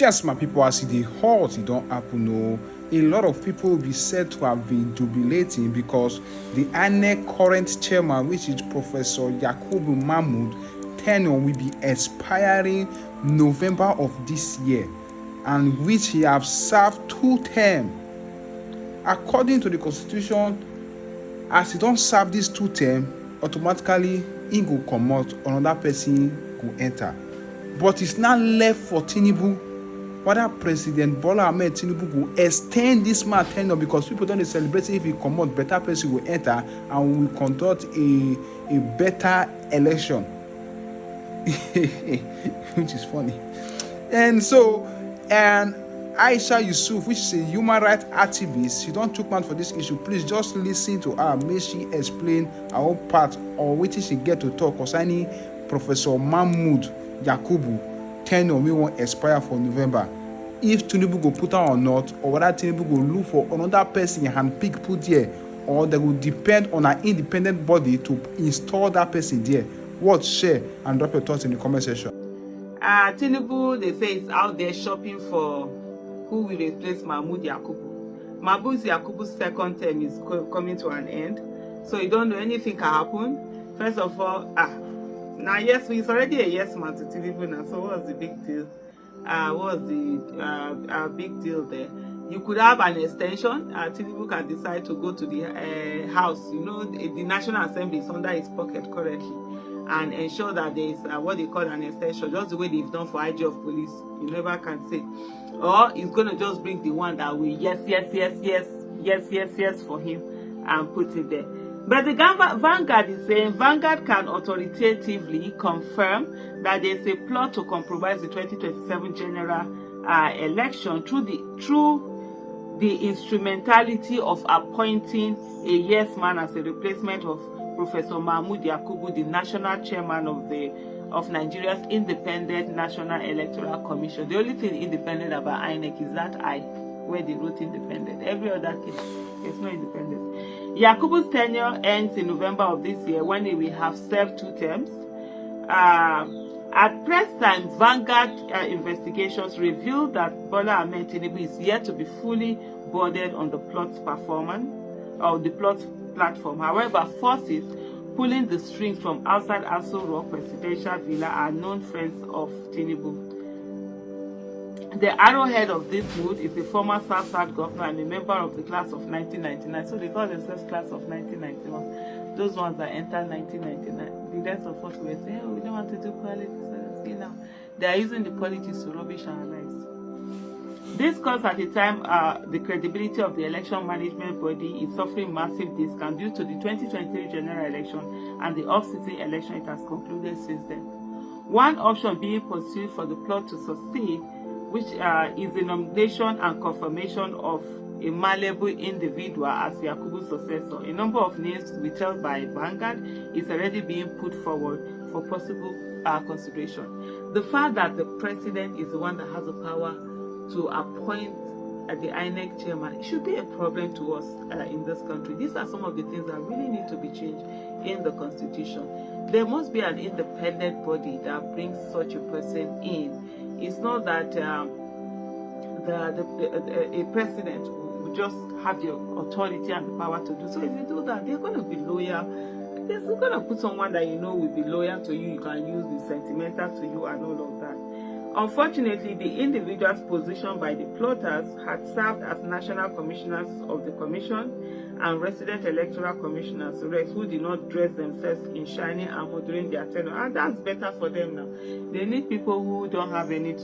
Yes, my people, as the hot, it don't happen. No, a lot of people will be said to have been jubilating because the INEC current chairman, which is Professor Yakubu Mahmoud, tenure will be expiring November of this year, and which he have served 2 terms. According to the constitution, as he don't serve these 2 terms, automatically he go comot, another person go enter. But it's now left for Tinubu whether President Bola Ahmed Tinubu will extend this man tenure, because people don't celebrate if he comot, better person will enter and we will conduct a better election. Which is funny. And Aisha Yusuf, which is a human rights activist, she don't took man for this issue. Please just listen to her, make she explain her own part or wetin she get to talk concerning Professor Mahmoud Yakubu tenure wey wan expire for November. If Tinubu go put am or not, or whether Tinubu go look for another person and pick put there, or they will depend on an independent body to install that person there. What, share and drop your thoughts in the comment section. Tinubu, they say, is out there shopping for who will replace Mahmoud Yakubu. Mahmoud Yakubu's second term is coming to an end, so you don't know anything can happen. First of all, now yes, he's already a yes man to Tinubu now, so what's the big deal? What's the big deal there? You could have an extension. Tinubu can decide to go to the house. You know, the National Assembly is under his pocket currently, and ensure that there is what they call an extension, just the way they've done for IG of police. You never can say. Or he's going to just bring the one that will yes for him and put it there. But the Vanguard is saying Vanguard can authoritatively confirm that there is a plot to compromise the 2027 general election through the instrumentality of appointing a yes man as a replacement of Professor Mahmoud Yakubu, the national chairman of Nigeria's Independent National Electoral Commission. The only thing independent about INEC is that where they wrote independent. Every other case, there's no independence. Yakubu's tenure ends in November of this year, when he will have served 2 terms. At press time, Vanguard investigations revealed that Bola Ahmed Tinubu is yet to be fully boarded on the plot's performance or the plot platform. However, forces pulling the strings from outside Aso Rock Presidential Villa are known friends of Tinubu. The arrowhead of this mood is a former South governor and a member of the class of 1999. So they call themselves class of 1991. Those ones that entered 1999. The rest of us were saying, oh, we don't want to do politics. So let's now. They are using the politics to rubbish our lives. This comes at a time the credibility of the election management body is suffering massive discount due to the 2023 general election and the off-season election it has concluded since then. One option being pursued for the plot to succeed, which is the nomination and confirmation of a malleable individual as Yakubu's successor. A number of names withheld by Vanguard is already being put forward for possible consideration. The fact that the president is the one that has the power to appoint the INEC chairman, it should be a problem to us in this country. These are some of the things that really need to be changed in the constitution. There must be an independent body that brings such a person in. It's not that a president will just have the authority and the power to do. So if you do that, they're going to be loyal. They're going to put someone that you know will be loyal to you, you can use, be sentimental to you and all of that. Unfortunately, the individuals positioned by the plotters had served as national commissioners of the commission and resident electoral commissioners, who did not dress themselves in shiny armor during their tenure. And that's better for them now. They need people who don't have any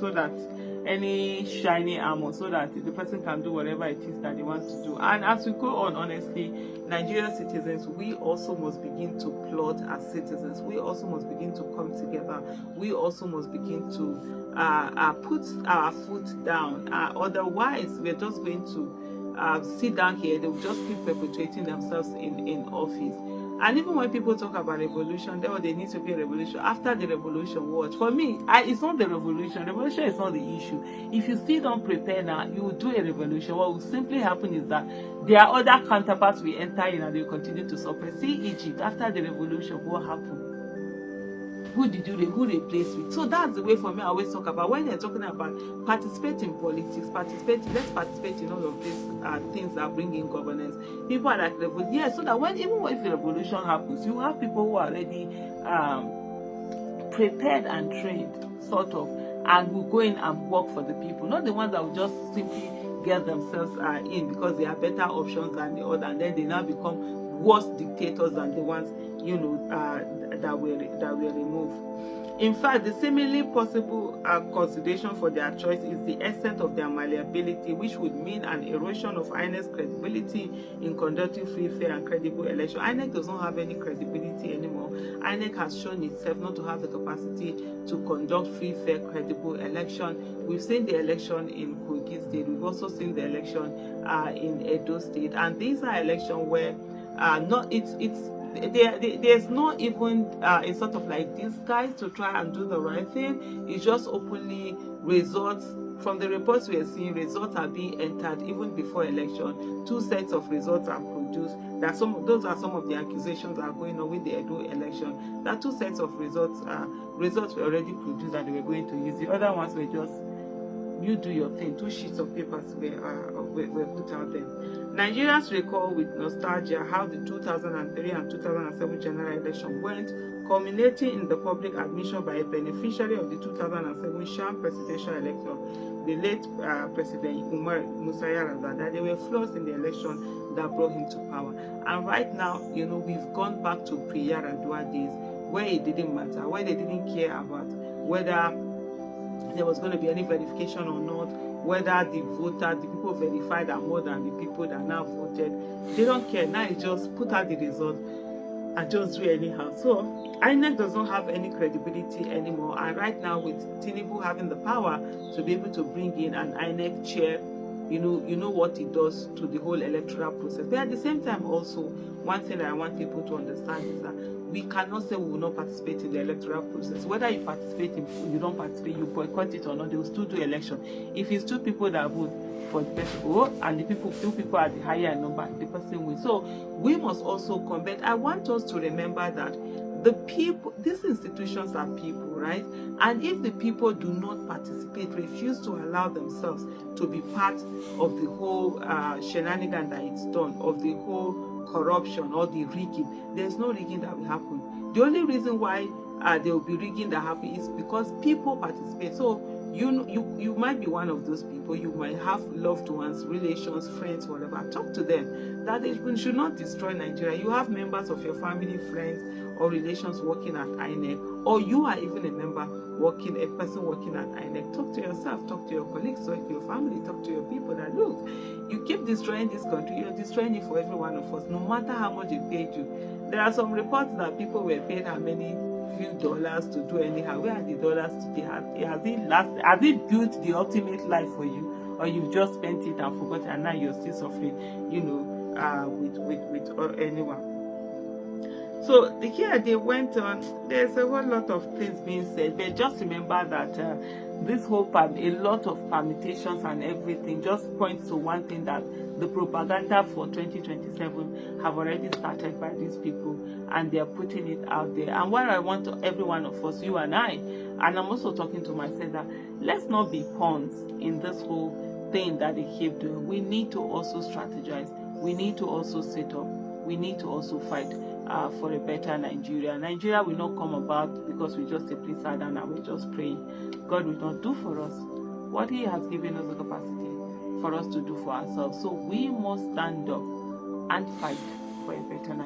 shiny armor, so that the person can do whatever it is that they want to do. And as we go on, honestly, Nigerian citizens, we also must begin to plot as citizens. We also must begin to come together. We also must begin to put our foot down. Otherwise, we're just going to sit down here. They will just keep perpetuating themselves in office. And even when people talk about revolution, there needs to be a revolution. After the revolution, what? For me, it's not the revolution. Revolution is not the issue. If you still don't prepare now, you will do a revolution. What will simply happen is that there are other counterparts will enter in and they will continue to suppress. See Egypt, after the revolution, what happened? who did you who replace with? So that's the way for me I always talk about when they're talking about participate in politics, let's participate in all of these things that bring in governance. People are like, yeah, so that even if the revolution happens, you have people who are already prepared and trained, sort of, and will go in and work for the people, not the ones that will just simply get themselves in because they have better options than the other, and then they now become worse dictators than the ones that were removed. In fact, the seemingly possible consideration for their choice is the extent of their malleability, which would mean an erosion of INEC's credibility in conducting free, fair, and credible elections. INEC does not have any credibility anymore. INEC has shown itself not to have the capacity to conduct free, fair, credible election. We've seen the election in Kogi State. We've also seen the election in Edo State, and these are elections where there's not even a sort of like disguise to try and do the right thing. It's just openly results. From the reports we are seeing, results are being entered even before election. 2 sets of results are produced. Those are some of the accusations that are going on with the Edo election. That 2 sets of results were already produced that they were going to use. The other ones were just, you do your thing. 2 sheets of papers were put out there. Nigerians recall with nostalgia how the 2003 and 2007 general election went, culminating in the public admission by a beneficiary of the 2007 sham presidential election, the late President Umar Musa Yar'Adua, that there were flaws in the election that brought him to power. And right now, we've gone back to pre-Yar'Adua days, where it didn't matter, where they didn't care about whether there was going to be any verification or not, whether the people verified are more than the people that now voted. They don't care. Now it's just put out the result and just do anyhow. So INEC does not have any credibility anymore. And right now, with Tinubu having the power to be able to bring in an INEC chair, you know what it does to the whole electoral process. But at the same time, also, one thing that I want people to understand is that we cannot say we will not participate in the electoral process. Whether you participate, you don't participate, you boycott it or not, they will still do election. If it's 2 people that vote for the person, and the 2 people are the higher number, the person wins. So we must also combat. I want us to remember that the people, these institutions are people, right? And if the people do not participate, refuse to allow themselves to be part of the whole shenanigan that it's done, of the whole corruption or the rigging, there's no rigging that will happen. The only reason why there will be rigging that happen is because people participate. So you might be one of those people. You might have loved ones, relations, friends, whatever. Talk to them that they should not destroy Nigeria. You have members of your family, friends, or relations working at INEC, or you are even a person working at INEC. Talk to yourself, talk to your colleagues, talk to your family, talk to your people that, look, you keep destroying this country, you're destroying it for every one of us, no matter how much they paid you. There are some reports that people were paid how many few dollars to do anyhow. Where are the dollars today? Has it built the ultimate life for you, or you've just spent it and forgotten, and now you're still suffering, with anyone? So here they went on. There's a whole lot of things being said, but just remember that this whole a lot of permutations and everything just points to one thing, that the propaganda for 2027 have already started by these people, and they are putting it out there. And what I want every one of us, you and I, and I'm also talking to myself, that let's not be pawns in this whole thing that they keep doing. We need to also strategize. We need to also sit up. We need to also fight for a better Nigeria. Nigeria will not come about because we just simply sat down and we're just praying. God will not do for us what He has given us the capacity for us to do for ourselves. So we must stand up and fight for a better Nigeria.